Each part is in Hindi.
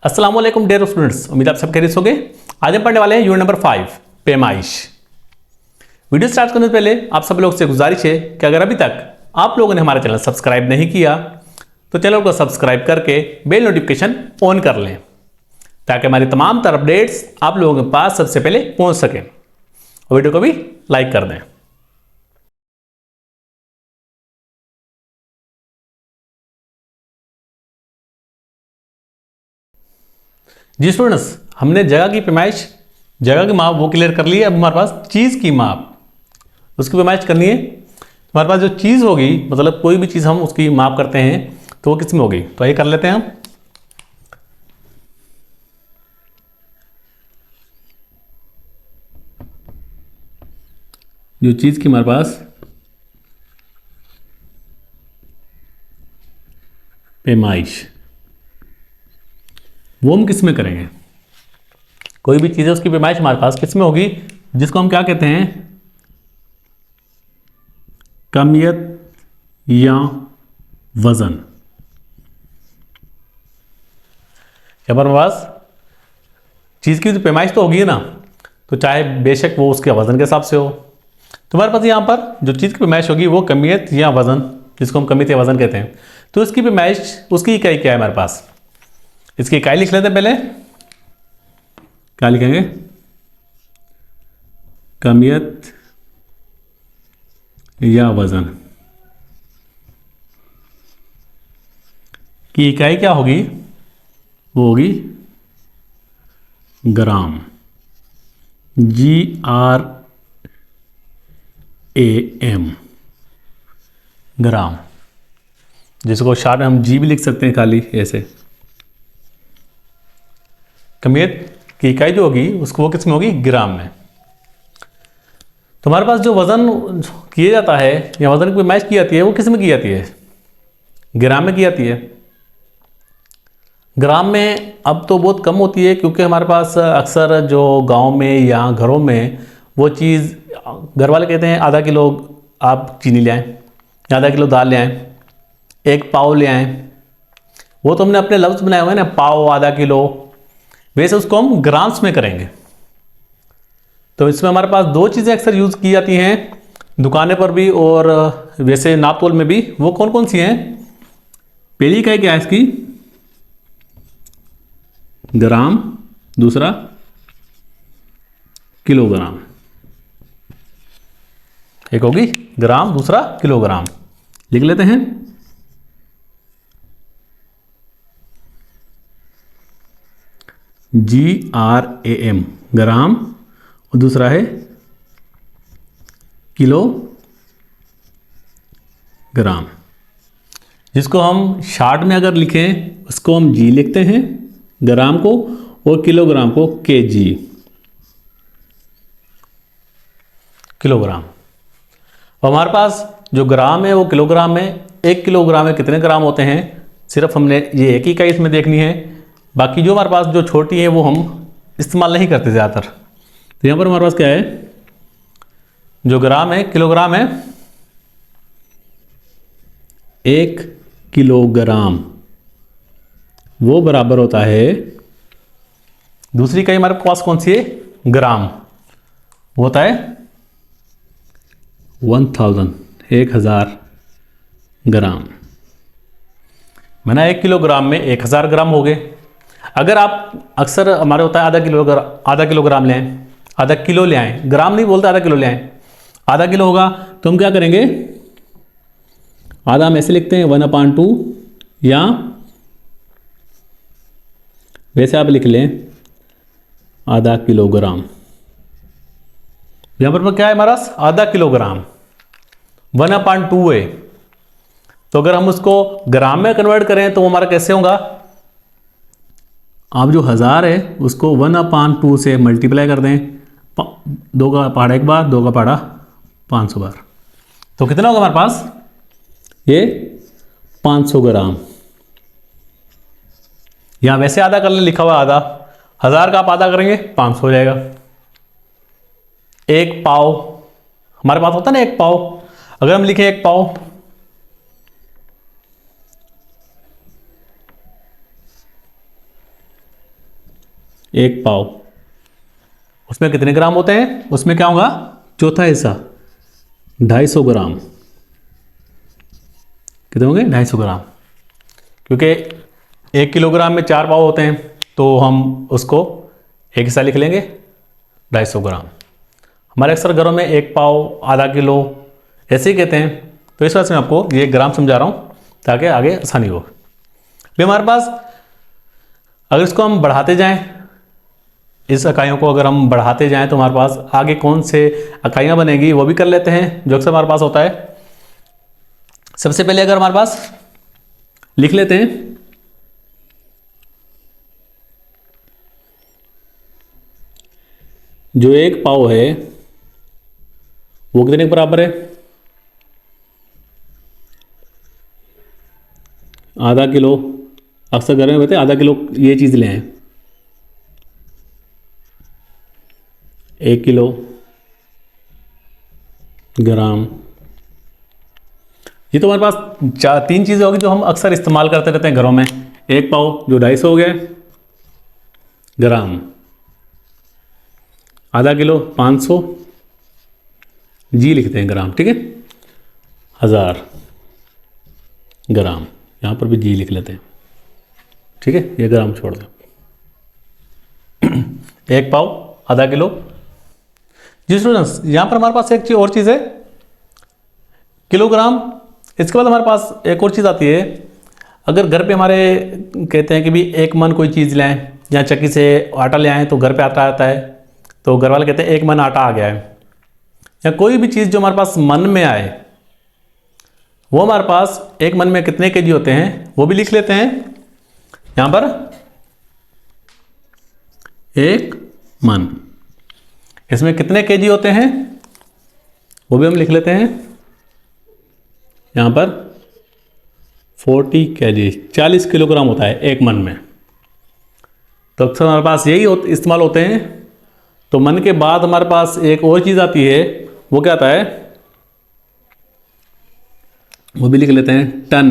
अस्सलाम वालेकुम डियर स्टूडेंट्स, उम्मीद आप सब खैरियत होंगे। आज हम पढ़ने वाले हैं यूनिट नंबर 5 पैमाइश। वीडियो स्टार्ट करने से पहले आप सब लोग से गुजारिश है कि अगर अभी तक आप लोगों ने हमारा चैनल सब्सक्राइब नहीं किया तो चैनल को सब्सक्राइब करके बेल नोटिफिकेशन ऑन कर लें ताकि हमारी तमाम तरह अपडेट्स आप लोगों के पास सबसे पहले पहुंच सकें। और वीडियो को भी लाइक कर दें। जी स्टूडेंट्स, हमने जगह की पैमाइश, जगह की माप वो क्लियर कर ली है। अब हमारे पास चीज़ की माप, उसकी पैमाइश करनी है। हमारे पास जो चीज़ होगी, मतलब कोई भी चीज़ हम उसकी माप करते हैं तो वो किस में होगी, तो ये कर लेते हैं हम। जो चीज़ की हमारे पास पैमाइश, वो हम किस में करेंगे। कोई भी चीज़ है उसकी पैमाइश हमारे पास किस में होगी, जिसको हम क्या कहते हैं, कमियत या वजन। जब हमारे पास चीज़ की पैमाइश तो होगी ना, तो चाहे बेशक वो उसके वजन के हिसाब से हो। तो हमारे पास यहाँ पर जो चीज़ की पैमाइश होगी वो कमियत या वजन, जिसको हम कमियत या वजन कहते हैं। तो इसकी पैमाइश, उसकी इकाई क्या है हमारे पास, इसकी इकाई लिख लेते हैं। पहले क्या लिखेंगे, कमियत या वजन की इकाई क्या होगी, वो होगी ग्राम, GRAM, ग्राम, जिसको शॉर्ट में हम जी भी लिख सकते हैं खाली ऐसे। कमियत की इकाई जो होगी उसको वो किस में होगी, ग्राम में। तो हमारे पास जो वजन किया जाता है या वजन की पैमाइश की जाती है वो किस में की जाती है, ग्राम में की जाती है। ग्राम में अब तो बहुत कम होती है, क्योंकि हमारे पास अक्सर जो गांव में या घरों में वो चीज़, घर वाले कहते हैं आधा किलो आप चीनी ले आएँ, या आधा किलो दाल ले आएँ, एक पाव ले आएँ। वो तो हमने अपने लफ्ज़ बनाए हुए हैं ना, पाव, आधा किलो, वैसे उसको हम ग्राम्स में करेंगे। तो इसमें हमारे पास दो चीज़ें अक्सर यूज़ की जाती हैं दुकानें पर भी और वैसे नाप तोल में भी। वो कौन कौन सी हैं, पहली इकाई क्या है इसकी, ग्राम, दूसरा किलोग्राम। एक होगी ग्राम, दूसरा किलोग्राम। लिख लेते हैं, GRAM ग्राम, और दूसरा है किलोग्राम। जिसको हम शॉर्ट में अगर लिखें उसको हम जी लिखते हैं ग्राम को, और किलोग्राम को KG, किलोग्राम। और हमारे पास जो ग्राम है वो किलोग्राम में, 1 किलोग्राम में कितने ग्राम होते हैं, सिर्फ हमने ये एक ही इकाई इसमें देखनी है। बाकी जो हमारे पास जो छोटी है वो हम इस्तेमाल नहीं करते ज़्यादातर। तो यहाँ पर हमारे पास क्या है, जो ग्राम है, किलोग्राम है, 1 किलोग्राम वो बराबर होता है, दूसरी इकाई हमारे पास कौन सी है, ग्राम, वो होता है 1000 ग्राम। मैंने 1 किलोग्राम में 1000 ग्राम हो गए। अगर आप, अक्सर हमारे होता है आधा किलोग्राम ले आएँ, आधा किलो ले आएँ, ग्राम नहीं बोलते, आधा किलो ले आएँ। आधा किलो होगा तो हम क्या करेंगे, आधा हम ऐसे लिखते हैं 1/2, या वैसे आप लिख लें आधा किलोग्राम। यहां पर क्या है हमारा, आधा किलोग्राम 1/2 है। तो अगर हम उसको ग्राम में कन्वर्ट करें तो वो हमारा कैसे होगा, आप जो 1000 है उसको 1/2 से मल्टीप्लाई कर दें, 2 का पहाड़ा 1 बार, 2 का पहाड़ा 500 बार, तो कितना होगा हमारे पास, ये 500 ग्राम। यहां वैसे आधा कर ले, लिखा हुआ आधा, 1000 का आप आधा करेंगे 500 हो जाएगा। एक पाव हमारे पास होता है ना, एक पाव, अगर हम लिखें एक पाव, 1 पाव, उसमें कितने ग्राम होते हैं? उसमें क्या होगा? चौथा हिस्सा 250 ग्राम। कितने होंगे? 250 ग्राम, क्योंकि 1 किलोग्राम में 4 पाव होते हैं, तो हम उसको एक हिस्सा लिख लेंगे 250 ग्राम। हमारे अक्सर घरों में 1 पाव, आधा किलो ऐसे ही कहते हैं, तो इस वजह से मैं आपको ये ग्राम समझा रहा हूँ ताकि आगे आसानी हो। फिर हमारे पास अगर इसको हम बढ़ाते जाएं, इस इकाइयों को अगर हम बढ़ाते जाएं तो हमारे पास आगे कौन से इकाइयाँ बनेगी वो भी कर लेते हैं, जो अक्सर हमारे पास होता है। सबसे पहले अगर हमारे पास लिख लेते हैं जो 1 पाव है वो कितने के बराबर है? आधा किलो। अक्सर घर में कहते हैं आधा किलो ये चीज़ लें, 1 किलो ग्राम। ये तो हमारे पास 3 चीज़ें होगी जो हम अक्सर इस्तेमाल करते रहते हैं घरों में। 1 पाव जो 250 हो गया ग्राम, आधा किलो 500, जी लिखते हैं ग्राम, ठीक है, 1000 ग्राम, यहाँ पर भी जी लिख लेते हैं, ठीक है, ये ग्राम छोड़ दें। 1 पाव, आधा किलो। जी स्टूडेंट्स, यहाँ पर हमारे पास एक चीज़ और चीज़ है, किलोग्राम। इसके बाद हमारे पास एक और चीज़ आती है, अगर घर पे हमारे कहते हैं कि भी 1 मन कोई चीज़ लें या चक्की से आटा ले आएँ तो घर पे आटा आता है, तो घर वाले कहते हैं 1 मन आटा आ गया है। या कोई भी चीज़ जो हमारे पास मन में आए, वो हमारे पास 1 मन में कितने केजी होते हैं वो भी लिख लेते हैं। यहाँ पर 1 मन, इसमें कितने केजी होते हैं वो भी हम लिख लेते हैं। यहाँ पर 40 केजी, 40 किलोग्राम होता है 1 मन में। तो अक्सर हमारे पास यही इस्तेमाल होते हैं। तो मन के बाद हमारे पास एक और चीज़ आती है, वो क्या आता है, वो भी लिख लेते हैं, टन।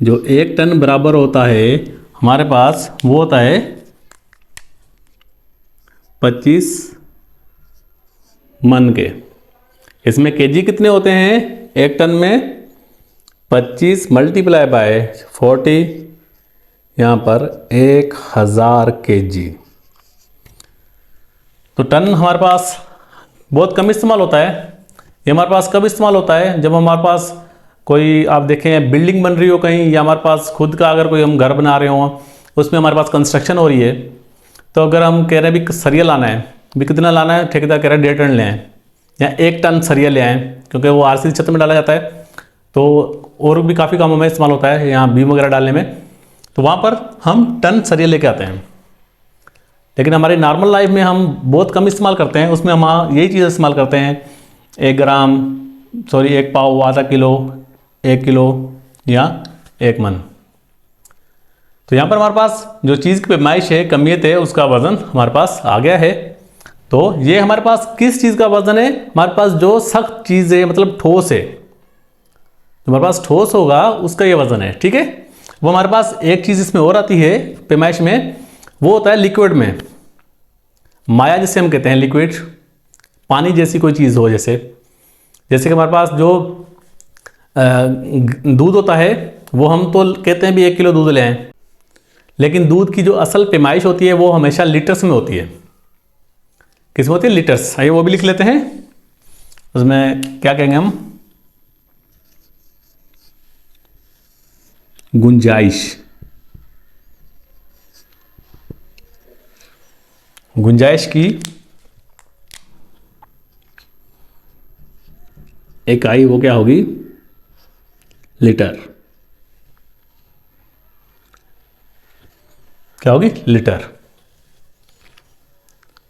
जो 1 टन बराबर होता है हमारे पास, वो होता है 25 मन के। इसमें केजी कितने होते हैं 1 टन में? 25 मल्टीप्लाई बाय 40, यहाँ पर 1000 केजी। तो टन हमारे पास बहुत कम इस्तेमाल होता है। ये हमारे पास कब इस्तेमाल होता है? जब हमारे पास कोई, आप देखें, बिल्डिंग बन रही हो कहीं, या हमारे पास खुद का अगर कोई हम घर बना रहे हो, उसमें हमारे पास कंस्ट्रक्शन हो रही है, तो अगर हम कह रहे हैं भी सरिया लाना है, भी कितना लाना है, ठेकेदार कह रहा है 1.5 टन ले आएँ या 1 टन सरिया ले आएँ, क्योंकि वो आरसीसी छत में डाला जाता है, तो और भी काफ़ी कामों में इस्तेमाल होता है, यहाँ बीम वगैरह डालने में। तो वहाँ पर हम टन सरिया लेके आते हैं। लेकिन हमारी नॉर्मल लाइफ में हम बहुत कम इस्तेमाल करते हैं, उसमें हम यही चीज़ इस्तेमाल करते हैं, 1 ग्राम, सॉरी 1 पाव, आधा किलो, 1 किलो या 1 मन। तो यहाँ पर हमारे पास जो चीज़ की पैमाइश है, कमियत है, उसका वज़न हमारे पास आ गया है। तो ये हमारे पास किस चीज़ का वज़न है? हमारे पास जो सख्त चीज़ है, मतलब ठोस है, जो हमारे पास ठोस होगा उसका ये वज़न है, ठीक है। वो हमारे पास एक चीज़ इसमें और आती है पैमाइश में, वो होता है लिक्विड में, माया जिसे हम कहते हैं, लिक्विड, पानी जैसी कोई चीज़ हो, जैसे कि हमारे पास जो दूध होता है, वो हम तो कहते हैं भी 1 किलो दूध ले आएं, लेकिन दूध की जो असल पैमाइश होती है वो हमेशा लीटर्स में होती है। किसमें होती है? लीटर्स। आइए वो भी लिख लेते हैं। उसमें क्या कहेंगे हम? गुंजाइश। गुंजाइश की इकाई वो क्या होगी? लीटर। क्या होगी? लीटर।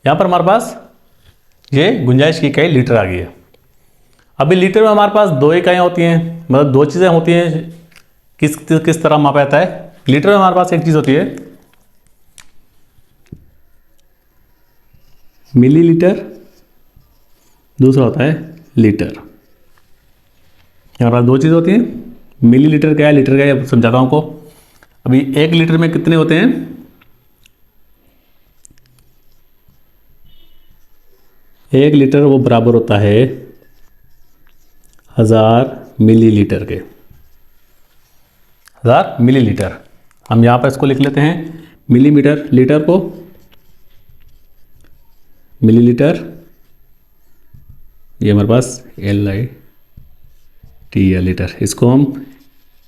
यहां पर हमारे पास ये गुंजाइश की इकाई लीटर आ गई है। अभी लीटर में हमारे पास 2 इकाइयाँ होती हैं, मतलब 2 चीज़ें होती हैं। किस तरह मापा जाता है? लीटर में हमारे पास एक चीज़ होती है मिलीलीटर, दूसरा होता है लीटर। हमारे पास 2 चीज़ें होती हैं, मिलीलीटर क्या है, लीटर क्या है, समझाता हूँ आपको। अभी 1 लीटर में कितने होते हैं? 1 लीटर वो बराबर होता है 1000 मिलीलीटर के। 1000 मिलीलीटर। हम यहाँ पर इसको लिख लेते हैं मिलीमीटर, लीटर को मिलीलीटर, ये हमारे पास LIT लीटर। इसको हम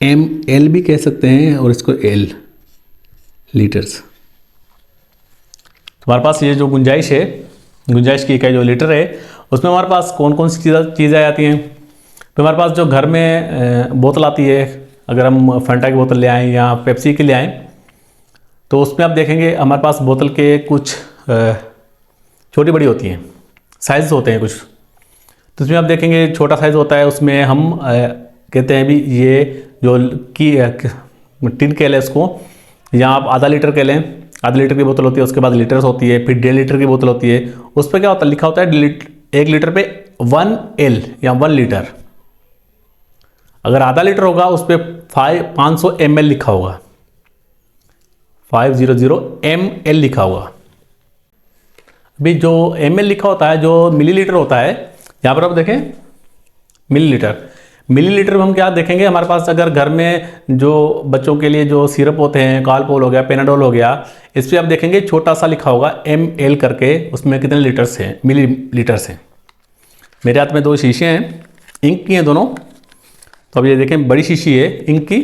ML भी कह सकते हैं और इसको L लीटर्स। हमारे पास ये जो गुंजाइश है, गुंजाइश की इकाई जो लीटर है, उसमें हमारे पास कौन कौन सी चीज़ें आती हैं? तो हमारे पास जो घर में बोतल आती है, अगर हम फंटा की बोतल ले आएँ या पेप्सी की ले आएँ, तो उसमें आप देखेंगे हमारे पास बोतल के कुछ छोटी बड़ी होती हैं, साइज़ होते हैं कुछ। तो उसमें आप देखेंगे छोटा साइज़ होता है, उसमें हम कहते हैं भी ये जो की टिन कह लें इसको, या आप आधा लीटर कह लें। आधा लीटर की बोतल होती है, उसके बाद लीटर्स होती है, फिर 1.5 लीटर की बोतल होती है। उस पर क्या होता है, लिखा होता है 1 लीटर पे 1L या 1 लीटर। अगर आधा लीटर होगा उस पर 500 ml लिखा होगा, 500 ml लिखा होगा। अभी जो ml लिखा होता है, जो मिलीलीटर होता है, यहाँ पर आप देखें मिलीलीटर। मिलीलीटर में हम क्या देखेंगे, हमारे पास अगर घर में जो बच्चों के लिए जो सिरप होते हैं, कालपोल हो गया, पेनाडोल हो गया, इस पर आप देखेंगे छोटा सा लिखा होगा ml करके, उसमें कितने लीटर्स हैं, मिलीलीटर्स हैं। मेरे हाथ में 2 शीशे हैं, इंक की हैं दोनों। तो अब ये देखें बड़ी शीशी है इंक की,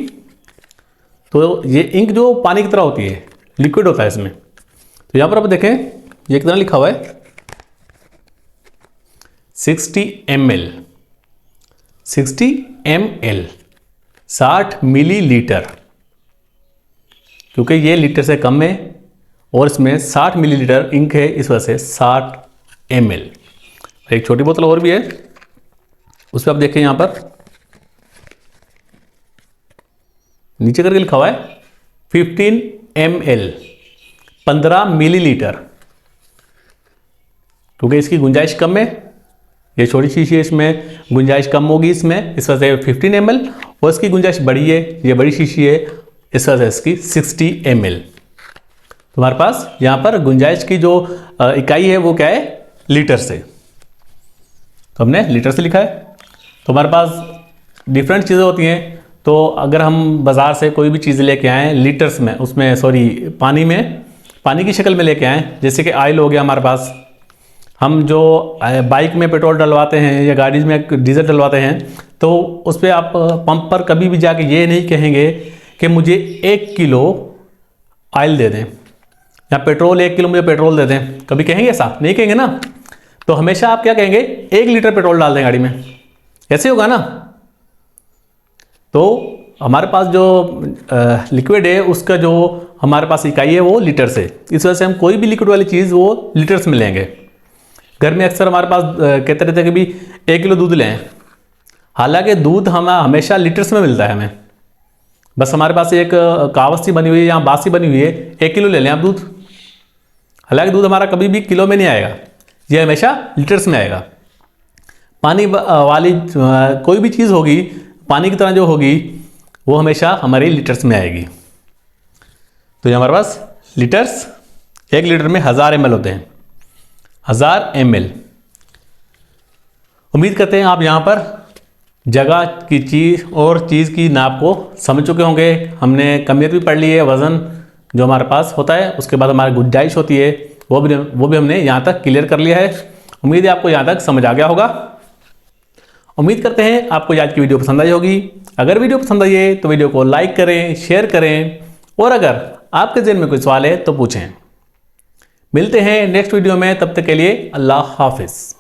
तो ये इंक जो पानी की तरह होती है, लिक्विड होता है इसमें। तो यहाँ पर आप देखें ये कितना लिखा हुआ है, 60 ml, 60 ml, 60 मिलीलीटर, क्योंकि ये लीटर से कम है और इसमें 60 मिलीलीटर इंक है, इस वजह से 60 ml। एक छोटी बोतल और भी है, उस पर आप देखें यहाँ पर नीचे करके लिखा हुआ है 15 ml, 15 मिलीलीटर, क्योंकि इसकी गुंजाइश कम है। ये छोटी शीशी है, इसमें गुंजाइश कम होगी इसमें, इस वजह से 15 ml, और इसकी गुंजाइश बड़ी है, ये बड़ी शीशी है, इस वजह से इसकी 60 ml। तुम्हारे पास यहाँ पर गुंजाइश की जो इकाई है वो क्या है, लीटर से। तो हमने लीटर से लिखा है। तो हमारे पास डिफरेंट चीज़ें होती हैं। तो अगर हम बाज़ार से कोई भी चीज़ लेके आएँ लीटर्स में, उसमें पानी में, पानी की शक्ल में लेके आएँ, जैसे कि ऑयल हो गया हमारे पास, हम जो बाइक में पेट्रोल डलवाते हैं या गाड़ी में डीजल डलवाते हैं, तो उस पर आप पंप पर कभी भी जाके ये नहीं कहेंगे कि मुझे 1 किलो ऑयल दे दें या पेट्रोल 1 किलो मुझे पेट्रोल दे दें। कभी कहेंगे ऐसा? नहीं कहेंगे ना। तो हमेशा आप क्या कहेंगे, 1 लीटर पेट्रोल डाल दें गाड़ी में, ऐसे होगा ना। तो हमारे पास जो लिक्विड है उसका जो हमारे पास इकाई है वो लीटर से, इस वजह से हम कोई भी लिक्विड वाली चीज़ वो लीटर्स में लेंगे। घर में अक्सर हमारे पास कहते रहते हैं कि भी 1 किलो दूध लें, हालांकि दूध हमें हमेशा लीटर्स में मिलता है हमें। बस हमारे पास एक कहावत सी बनी हुई है या बात सी बनी हुई है, 1 किलो ले लें आप दूध, हालांकि दूध हमारा कभी भी किलो में नहीं आएगा, ये हमेशा लीटर्स में आएगा। पानी वाली कोई भी चीज़ होगी, पानी की तरह जो होगी, वो हमेशा हमारे लीटर्स में आएगी। तो ये हमारे पास लीटर्स, 1 लीटर में 1000 ml होते हैं, 1000 ml। उम्मीद करते हैं आप यहाँ पर जगह की चीज़ और चीज़ की नाप को समझ चुके होंगे। हमने कमियत भी पढ़ ली है, वज़न जो हमारे पास होता है, उसके बाद हमारी गुंजाइश होती है, वो भी हमने यहाँ तक क्लियर कर लिया है। उम्मीद है आपको यहाँ तक समझ आ गया होगा। उम्मीद करते हैं आपको आज की वीडियो पसंद आई होगी। अगर वीडियो पसंद आई है तो वीडियो को लाइक करें, शेयर करें, और अगर आपके ज़हन में कोई सवाल है तो पूछें। मिलते हैं नेक्स्ट वीडियो में, तब तक के लिए अल्लाह हाफिज़।